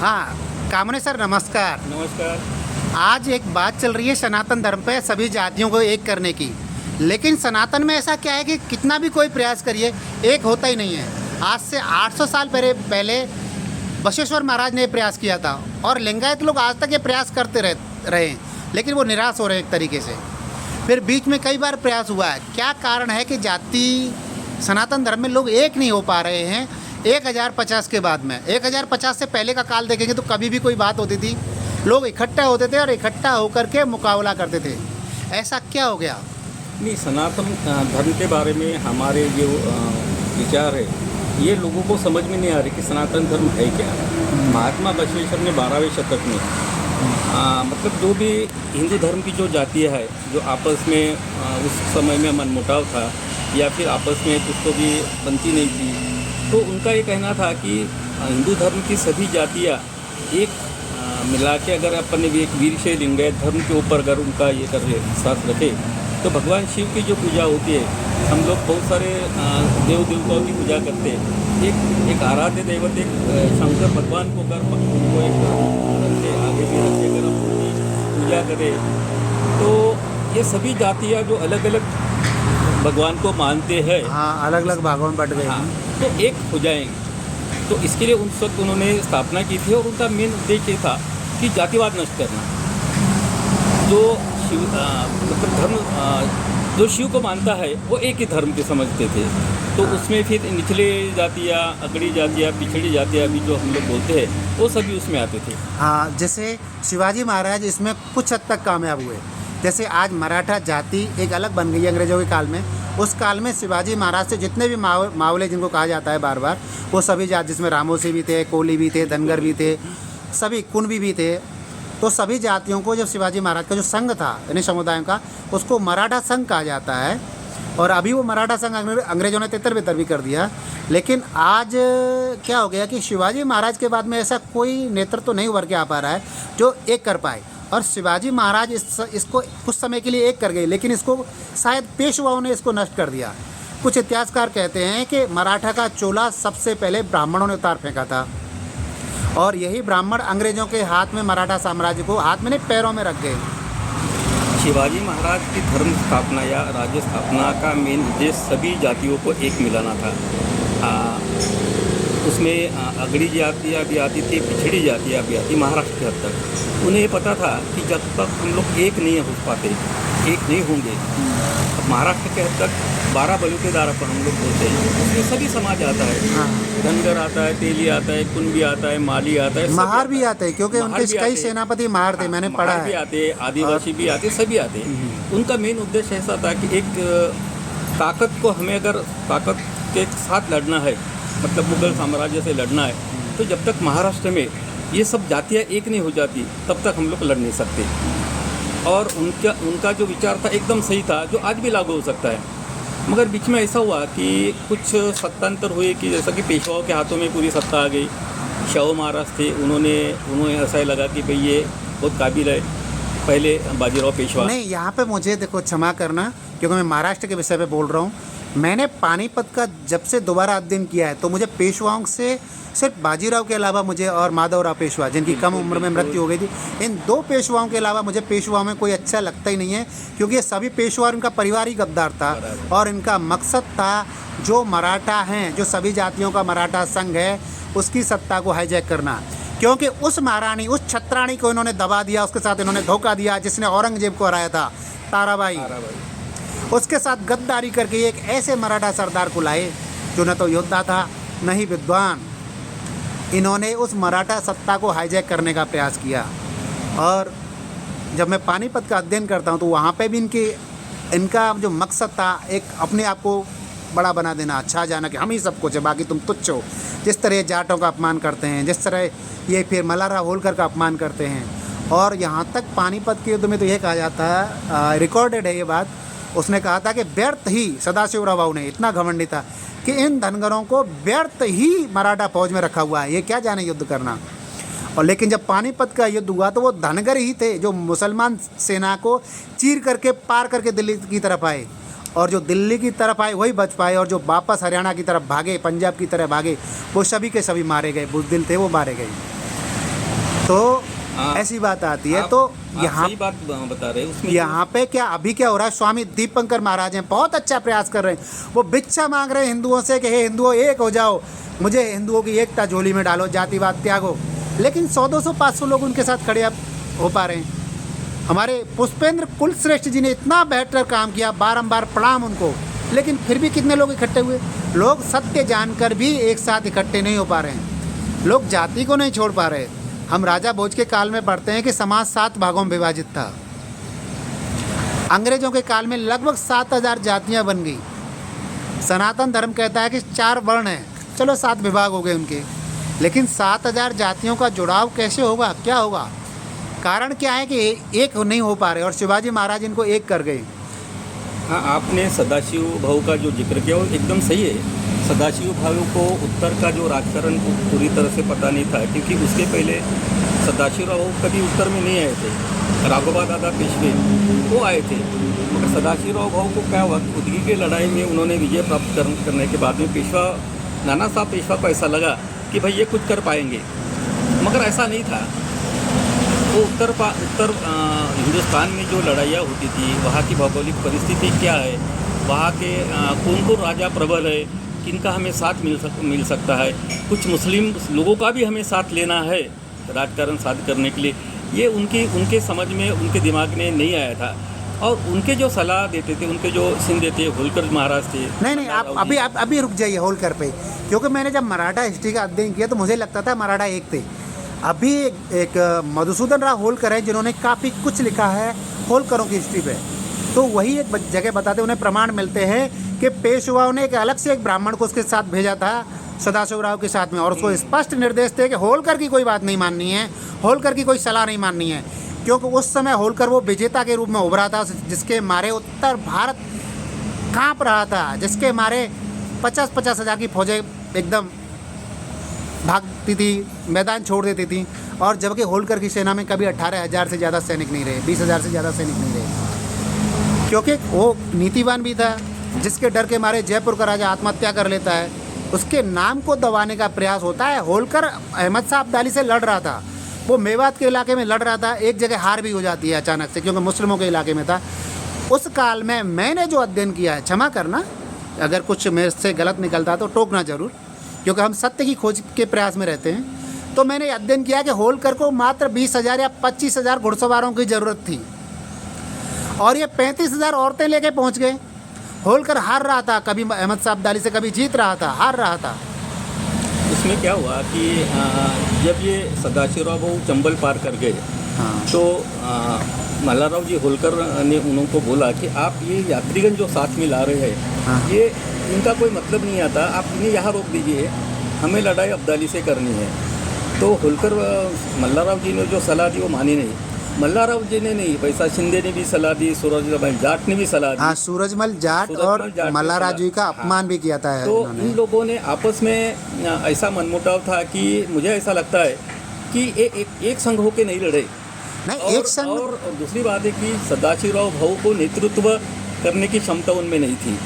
हाँ, कामने सर नमस्कार। नमस्कार। आज एक बात चल रही है सनातन धर्म पे सभी जातियों को एक करने की, लेकिन सनातन में ऐसा क्या है कि कितना भी कोई प्रयास करिए एक होता ही नहीं है। आज से 800 साल पहले बसवेश्वर महाराज ने प्रयास किया था और लिंगायत लोग आज तक ये प्रयास करते रहे हैं, लेकिन वो निराश हो रहे हैं एक तरीके से। फिर बीच में कई बार प्रयास हुआ है। क्या कारण है कि जाति सनातन धर्म में लोग एक नहीं हो पा रहे हैं 1050 के बाद में? 1050 से पहले का काल देखेंगे तो कभी भी कोई बात होती थी, लोग इकट्ठा होते थे और इकट्ठा होकर के मुकाबला करते थे। ऐसा क्या हो गया? नहीं, सनातन धर्म के बारे में हमारे जो विचार है ये लोगों को समझ में नहीं आ रही कि सनातन धर्म है क्या। महात्मा बसवेश्वर ने 12वें शतक में मतलब जो भी हिंदू धर्म की जो जातियाँ है जो आपस में उस समय में मनमुटाव था या फिर आपस में कुछ तो भी बनती नहीं थी, तो उनका ये कहना था कि हिंदू धर्म की सभी जातियाँ एक मिला के अगर अपन एक वीरशैव लिंगायत धर्म के ऊपर अगर उनका ये कर विश्वास रखे तो भगवान शिव की जो पूजा होती है, हम लोग बहुत सारे देव देवताओं की पूजा करते हैं। एक आराध्य दैवत एक शंकर भगवान को अगर उनको एक रखते आगे भी रखते अगर हम उनकी पूजा करें तो ये सभी जातियाँ जो अलग अलग भगवान को मानते हैं, हाँ, अलग अलग भागों में बट गए। हाँ, तो एक हो जाएंगे। तो इसके लिए उस वक्त उन्होंने स्थापना की थी और उनका मेन उद्देश्य था कि जातिवाद नष्ट करना। जो शिव मतलब धर्म जो शिव को मानता है वो एक ही धर्म के समझते थे, तो उसमें फिर निचले जातियाँ, अगड़ी जातियाँ, पिछड़ी जातियाँ भी जो हम लोग बोलते हैं वो सभी उसमें आते थे। हाँ, जैसे शिवाजी महाराज इसमें कुछ हद तक कामयाब हुए। जैसे आज मराठा जाति एक अलग बन गई अंग्रेजों के काल में। उस काल में शिवाजी महाराज से जितने भी मावले जिनको कहा जाता है बार बार, वो सभी जाति, जिसमें रामोसी भी थे, कोली भी थे, धनगर भी थे, सभी कुणबी भी थे। तो सभी जातियों को जब शिवाजी महाराज का जो संघ था यानी समुदायों का, उसको मराठा संघ कहा जाता है। और अभी वो मराठा संघ अंग्रेजों ने तितर-बितर भी कर दिया। लेकिन आज क्या हो गया कि शिवाजी महाराज के बाद में ऐसा कोई नेतृत्व तो नहीं उभर के आ पा रहा है जो एक कर पाए। और शिवाजी महाराज इसको कुछ समय के लिए एक कर गए, लेकिन इसको शायद पेशवाओं ने इसको नष्ट कर दिया। कुछ इतिहासकार कहते हैं कि मराठा का चोला सबसे पहले ब्राह्मणों ने उतार फेंका था और यही ब्राह्मण अंग्रेजों के हाथ में मराठा साम्राज्य को हाथ में नहीं पैरों में रख गए। शिवाजी महाराज की धर्म स्थापना या राज्य स्थापना का मेन उद्देश्य सभी जातियों को एक मिलाना था। उसमें अगड़ी जातियाँ भी आती थी, पिछड़ी जातियाँ भी आती। महाराष्ट्र के हद तक उन्हें ये पता था कि जब तक हम लोग एक नहीं हो पाते, एक नहीं होंगे। अब महाराष्ट्र के हद तक 12 बलुतेदार पर हम लोग बोलते हैं, उसमें सभी समाज आता है। हाँ। धनगर आता है, तेली आता है, कुणबी आता है, माली आता है, महार भी आते हैं क्योंकि उनके कई सेनापति महार थे, मैंने पढ़ा भी है। आते हैं, आदिवासी भी आते, सभी आते हैं। उनका मेन उद्देश्य ऐसा था कि एक ताकत को हमें अगर ताकत के साथ लड़ना है, मतलब मुगल साम्राज्य से लड़ना है, तो जब तक महाराष्ट्र में ये सब जातियाँ एक नहीं हो जाती तब तक हम लोग लड़ नहीं सकते। और उनका जो विचार था एकदम सही था, जो आज भी लागू हो सकता है। मगर बीच में ऐसा हुआ कि कुछ सत्तांतर हुए कि जैसा कि पेशवाओं के हाथों में पूरी सत्ता आ गई। शाहू महाराज थे, उन्होंने ऐसा ही लगा कि भाई ये बहुत काबिल है, पहले बाजीराव पेशवा। नहीं, यहाँ पे मुझे देखो क्षमा करना क्योंकि मैं महाराष्ट्र के विषय पे बोल रहा हूँ। मैंने पानीपत का जब से दोबारा अध्ययन किया है तो मुझे पेशवाओं से सिर्फ बाजीराव के अलावा मुझे और माधवराव पेशवा, जिनकी कम उम्र में मृत्यु हो गई थी, इन 2 पेशवाओं के अलावा मुझे पेशवाओं में कोई अच्छा लगता ही नहीं है, क्योंकि ये सभी पेशवा और इनका परिवार ही गद्दार था। और इनका मकसद था जो मराठा हैं, जो सभी जातियों का मराठा संघ है, उसकी सत्ता को हाईजैक करना। क्योंकि उस महारानी, उस छत्राणी को इन्होंने दबा दिया, उसके साथ इन्होंने धोखा दिया, जिसने औरंगजेब को हराया था, ताराबाई। उसके साथ गद्दारी करके एक ऐसे मराठा सरदार को लाए जो न तो योद्धा था न ही विद्वान। इन्होंने उस मराठा सत्ता को हाईजैक करने का प्रयास किया। और जब मैं पानीपत का अध्ययन करता हूँ तो वहाँ पे भी इनका जो मकसद था एक अपने आप को बड़ा बना देना, अच्छा जाना कि हम ही सब कुछ है, बाकी तुम तुच्छ हो। जिस तरह जाटों का अपमान करते हैं, जिस तरह ये फिर मल्हारराव होलकर का अपमान करते हैं। और यहाँ तक पानीपत के युद्ध में तो ये कहा जाता है, रिकॉर्डेड है ये बात, उसने कहा था कि व्यर्थ ही, सदाशिवराव भाऊ ने इतना घमंडी था कि इन धनगरों को व्यर्थ ही मराठा फौज में रखा हुआ है, ये क्या जाने युद्ध करना। और लेकिन जब पानीपत का युद्ध हुआ तो वो धनगर ही थे जो मुसलमान सेना को चीर करके पार करके दिल्ली की तरफ आए। और जो दिल्ली की तरफ आए वही बच पाए, और जो वापस हरियाणा की तरफ भागे, पंजाब की तरफ भागे, वो सभी के सभी मारे गए, बुज़दिल थे वो मारे गए। तो हाँ। ऐसी बात आती है। आप- तो आप यहाँ सही बात बता रहे हैं उसमें। यहाँ पे क्या अभी क्या हो रहा है, स्वामी दीपंकर महाराज हैं, बहुत अच्छा प्रयास कर रहे हैं। वो भिक्षा मांग रहे हैं हिंदुओं से कि हे हिंदुओं एक हो जाओ, मुझे हिंदुओं की एकता झोली में डालो, जातिवाद त्यागो। लेकिन 100-200-500 लोग उनके साथ खड़े अब हो पा रहे हैं। हमारे पुष्पेंद्र कुलश्रेष्ठ जी ने इतना बेहतर काम किया, बारंबार प्रणाम उनको, लेकिन फिर भी कितने लोग इकट्ठे हुए। लोग सत्य जानकर भी एक साथ इकट्ठे नहीं हो पा रहे हैं, लोग जाति को नहीं छोड़ पा रहे। हम राजा भोज के काल में पढ़ते हैं कि समाज 7 भागों में विभाजित था। अंग्रेजों के काल में लगभग 7000 जातियां बन गई। सनातन धर्म कहता है कि 4 वर्ण हैं, चलो 7 विभाग हो गए उनके, लेकिन 7000 जातियों का जुड़ाव कैसे होगा, क्या होगा? कारण क्या है कि एक नहीं हो पा रहे, और शिवाजी महाराज इनको एक कर गए। हाँ, आपने सदाशिव भाव का जो जिक्र किया वो एकदम सही है। सदाशिव भाव को उत्तर का जो राजकारण पूरी तरह से पता नहीं था, क्योंकि उसके पहले सदाशिव भाव कभी उत्तर में नहीं आए थे। राघोबा दादा पेशवे वो आए थे, मगर सदाशिव भाव को क्या हुआ कि उदगी की लड़ाई में उन्होंने विजय प्राप्त करने के बाद में पेशवा नाना साहब पेशवा को ऐसा लगा कि भाई ये कुछ कर पाएंगे, मगर ऐसा नहीं था। वो उत्तर हिंदुस्तान में जो लड़ाइयाँ होती थी, वहाँ की भौगोलिक परिस्थिति क्या है, वहाँ के कौन कौन राजा प्रबल है, किनका हमें साथ मिल सकता है, कुछ मुस्लिम लोगों का भी हमें साथ लेना है राजकारण साध करने के लिए, ये उनके समझ में, उनके दिमाग में नहीं आया था। और उनके जो सलाह देते थे, उनके जो सिंह थे, होलकर महाराज थे। नहीं, आप अभी रुक जाइए होलकर पे, क्योंकि मैंने जब मराठा हिस्ट्री का अध्ययन किया तो मुझे लगता था मराठा एक थे। अभी एक मधुसूदन राव होलकर है जिन्होंने काफ़ी कुछ लिखा है होलकरों की हिस्ट्री पे। तो वही एक जगह बताते, उन्हें प्रमाण मिलते हैं कि पेशवाओं ने एक अलग से एक ब्राह्मण को उसके साथ भेजा था सदाशिव राव के साथ में, और उसको स्पष्ट निर्देश थे कि होलकर की कोई बात नहीं माननी है, होलकर की कोई सलाह नहीं माननी है, क्योंकि उस समय होलकर वो विजेता के रूप में उभरा था, जिसके मारे उत्तर भारत कांप रहा था, जिसके मारे 50-50 हज़ार की फौजें एकदम भागती थी, मैदान छोड़ देती थी। और जबकि होलकर की सेना में कभी 18,000 से ज़्यादा सैनिक नहीं रहे, 20,000 से ज़्यादा सैनिक नहीं रहे, क्योंकि वो नीतिवान भी था, जिसके डर के मारे जयपुर का राजा आत्महत्या कर लेता है, उसके नाम को दबाने का प्रयास होता है। होलकर अहमद शाह अब्दाली से लड़ रहा था, वो मेवात के इलाके में लड़ रहा था, एक जगह हार भी हो जाती है अचानक से, क्योंकि मुस्लिमों के इलाके में था। उस काल में मैंने जो अध्ययन किया है, क्षमा करना अगर कुछ मेरे से गलत निकलता तो टोकना ज़रूर, क्योंकि हम सत्य की खोज के प्रयास में रहते हैं। तो मैंने अध्ययन किया कि होलकर को मात्र 20,000 या 25,000 घुड़सवारों की ज़रूरत थी, और ये 35,000 औरतें लेके पहुंच गए। होलकर हार रहा था, कभी अहमद शाह अब्दाली से कभी जीत रहा था, हार रहा था। उसमें क्या हुआ कि जब ये सदाशिवराव चंबल पार कर गए, हाँ, तो मल्हारराव जी होलकर ने उनको बोला कि आप ये यात्रीगण जो साथ में ला रहे हैं, हाँ। ये इनका कोई मतलब नहीं आता, आप इन्हें यहाँ रोक दीजिए, हमें लड़ाई अब्दाली से करनी है। तो होलकर मल्हारराव जी ने जो सलाह दी वो मानी नहीं। मल्हारराव जी ने नहीं, वैसा शिंदे ने भी सलाह दी, सूरजमल जाट ने भी सलाह दी। हाँ, सूरजमल जाट और मल्हारराव जी का अपमान भी किया था। तो इन लोगों ने आपस में ऐसा मनमुटाव था कि मुझे ऐसा लगता है कि एक संघ होके नहीं लड़े। नहीं, एक संघ। और दूसरी बात है कि सदाशिवराव भाऊ को नेतृत्व करने की क्षमता उनमें नहीं थी।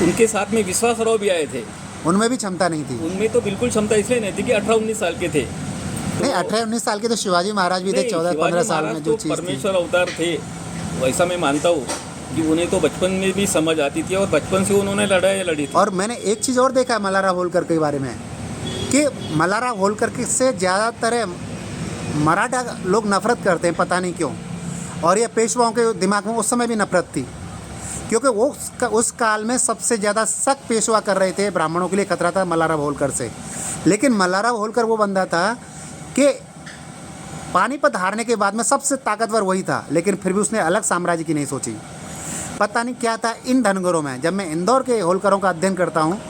उनके साथ में विश्वासराव भी आए थे, उनमें भी क्षमता नहीं थी। उनमें तो बिल्कुल क्षमता इसलिए नहीं थी कि 18-19 साल के थे। नहीं, 18-19 साल के तो शिवाजी महाराज भी थे, 14-15 साल में जो चीज़ थी। परमेश्वर अवतार थे, वैसा मैं मानता हूँ कि उन्हें तो बचपन में भी समझ आती थी और बचपन से उन्होंने लड़ाई लड़ी थी। और मैंने एक चीज़ और देखा है मल्हारराव होलकर के बारे में, कि मल्हारराव होलकर से ज़्यादातर मराठा लोग नफरत करते हैं, पता नहीं क्यों। और ये पेशवाओं के दिमाग में उस समय भी नफरत थी, क्योंकि वो उस काल में सबसे ज़्यादा सख्त पेशवा कर रहे थे, ब्राह्मणों के लिए खतरा था मल्हारराव होलकर से। लेकिन मल्हारराव होलकर वो बंदा था कि पानीपत हारने के बाद में सबसे ताकतवर वही था, लेकिन फिर भी उसने अलग साम्राज्य की नहीं सोची। पता नहीं क्या था इन धनगरों में। जब मैं इंदौर के होलकरों का अध्ययन करता हूँ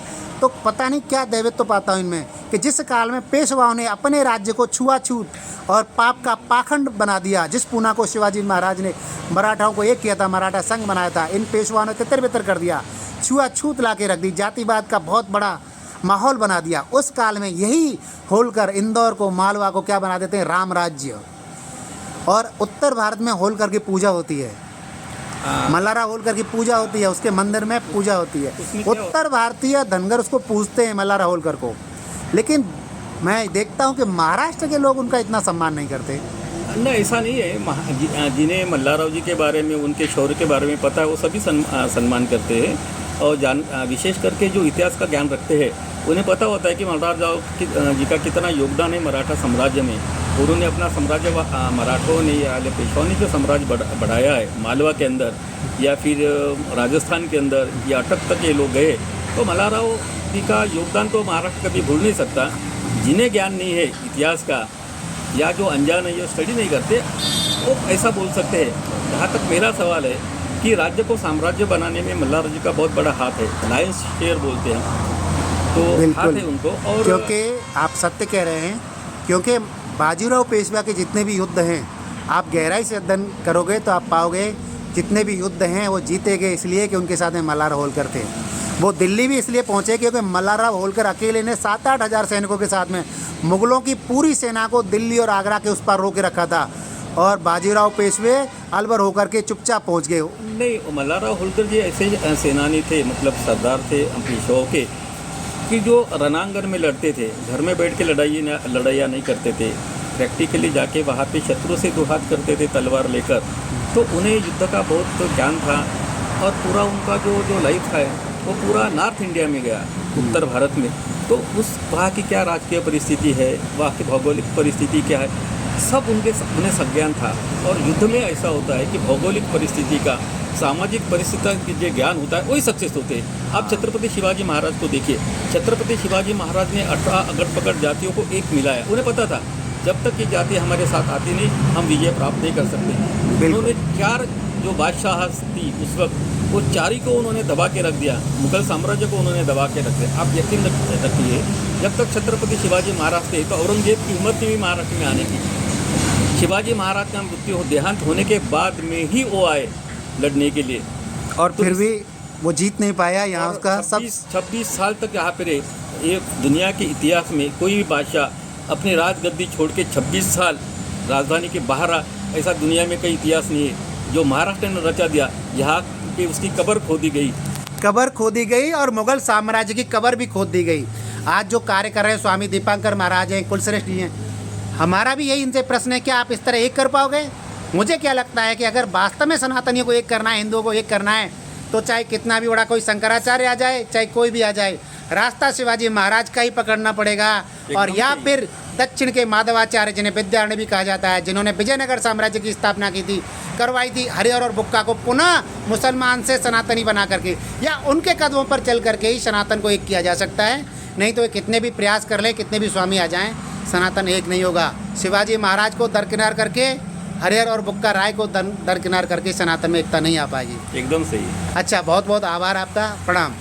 तो पता नहीं क्या दैवत्व पाता हूँ इनमें, कि जिस काल में पेशवाओं ने अपने राज्य को छुआछूत और पाप का पाखंड बना दिया, जिस पूना को शिवाजी महाराज ने मराठाओं को एक किया था, मराठा संघ बनाया था, इन पेशवाओं ने तितर बितर कर दिया, छुआछूत ला के रख दी, जातिवाद का बहुत बड़ा माहौल बना दिया। उस काल में यही होलकर इंदौर को, मालवा को क्या बना देते हैं, राम राज्य। और उत्तर भारत में होलकर की पूजा होती है, मल्हारराव होलकर की पूजा होती है, उसके मंदिर में पूजा होती है। उत्तर भारतीय धनगर उसको पूजते हैं मल्हारराव होलकर को, लेकिन मैं देखता हूँ कि महाराष्ट्र के लोग उनका इतना सम्मान नहीं करते। नहीं, ऐसा नहीं है। जिन्हें मल्हारराव जी के बारे में, उनके शौर्य के बारे में पता है, वो सभी सम्मान करते हैं। और विशेष करके जो इतिहास का ज्ञान रखते हैं, उन्हें पता होता है कि मल्हारराव जी का कितना योगदान है मराठा साम्राज्य में। उन्होंने अपना साम्राज्य मराठों ने या पेशवाओं ने जो साम्राज्य बढ़ाया है मालवा के अंदर या फिर राजस्थान के अंदर या अटक तक ये लोग गए, तो मल्हारराव जी का योगदान तो महाराष्ट्र कभी भूल नहीं सकता। जिन्हें ज्ञान नहीं है इतिहास का या जो अनजान है, स्टडी नहीं करते, वो ऐसा बोल सकते हैं। जहाँ तक मेरा सवाल है कि राज्य को साम्राज्य बनाने में मल्हारराव जी का बहुत बड़ा हाथ है। लायंस शेयर बोलते हैं, तो हाथ है उनको। और क्योंकि आप सत्य कह रहे हैं, क्योंकि बाजीराव पेशवा के जितने भी युद्ध हैं, आप गहराई से अध्ययन करोगे तो आप पाओगे जितने भी युद्ध हैं वो जीते गए इसलिए कि उनके साथ में मल्हारराव होलकर थे। वो दिल्ली भी इसलिए पहुंचे क्योंकि मल्हारराव होलकर अकेले ने 7-8 हज़ार सैनिकों के साथ में मुगलों की पूरी सेना को दिल्ली और आगरा के उस पार रोके रखा था, और बाजीराव पेशवे अलवर होकर के चुपचाप पहुंच गए। नहीं, मल्हारराव होलकर जी ऐसे सेनानी थे, मतलब सरदार थे पेशवाओं के, कि जो रणांगण में लड़ते थे। घर में बैठ के लड़ाइयाँ नहीं करते थे, प्रैक्टिकली जाके वहाँ पे शत्रु से दो हाथ करते थे तलवार लेकर। तो उन्हें युद्ध का बहुत ज्ञान था, और पूरा उनका जो लाइफ है वो पूरा नॉर्थ इंडिया में गया, उत्तर भारत में। तो उस वहाँ की क्या राजकीय परिस्थिति है, वहाँ की भौगोलिक परिस्थिति क्या है, सब उन्हें संज्ञान था। और युद्ध में ऐसा होता है कि भौगोलिक परिस्थिति का, सामाजिक परिस्थिति का जो ज्ञान होता है वही सक्सेस होते हैं। आप छत्रपति शिवाजी महाराज को देखिए। छत्रपति शिवाजी महाराज ने 18 अगड़ पकड़ जातियों को एक मिलाया। उन्हें पता था जब तक ये जाति हमारे साथ आती नहीं, हम विजय प्राप्त नहीं कर सकते। उन्होंने 4 जो बादशाह थी उस वक्त, वो 4 को उन्होंने दबा के रख दिया। मुगल साम्राज्य को उन्होंने दबा के रख दिया। आप यकीन रखिए, जब तक छत्रपति शिवाजी महाराज थे तो औरंगजेब की हिम्मत नहीं हुई महाराष्ट्र में आने की। शिवाजी महाराज का मृत्यु देहांत होने के बाद में ही वो आए लड़ने के लिए, और फिर भी वो जीत नहीं पाया। यहाँ उसका 26 साल तक यहाँ पे रहे। ये दुनिया के इतिहास में कोई भी बादशाह अपनी राजगद्दी छोड़ के 26 साल राजधानी के बाहर रहा, ऐसा दुनिया में कई इतिहास नहीं है। जो महाराष्ट्र ने रचा दिया, यहाँ की उसकी कब्र खोदी गई और मुगल साम्राज्य की कब्र भी खोद दी गई। आज जो कार्य कर रहे हैं स्वामी दीपांकर महाराज हैं, कुलश्रेष्ठ जी हैं, हमारा भी यही इनसे प्रश्न है कि आप इस तरह एक कर पाओगे? मुझे क्या लगता है कि अगर वास्तव में सनातनियों को एक करना है, हिंदुओं को एक करना है, तो चाहे कितना भी बड़ा कोई शंकराचार्य आ जाए, चाहे कोई भी आ जाए, रास्ता शिवाजी महाराज का ही पकड़ना पड़ेगा। और या फिर दक्षिण के माधवाचार्य, जिन्हें विद्यारण्य भी कहा जाता है, जिन्होंने विजयनगर साम्राज्य की स्थापना की थी, करवाई थी हरिहर और बुक्का को पुनः मुसलमान से सनातनी बना करके, या उनके कदमों पर चल करके ही सनातन को एक किया जा सकता है। नहीं तो कितने भी प्रयास कर ले, कितने भी स्वामी आ जाएं, सनातन एक नहीं होगा। शिवाजी महाराज को दरकिनार करके, हरिहर और बुक्का राय को दरकिनार करके सनातन में एकता नहीं आ पाएगी। एकदम सही। अच्छा, बहुत बहुत आभार आपका। प्रणाम।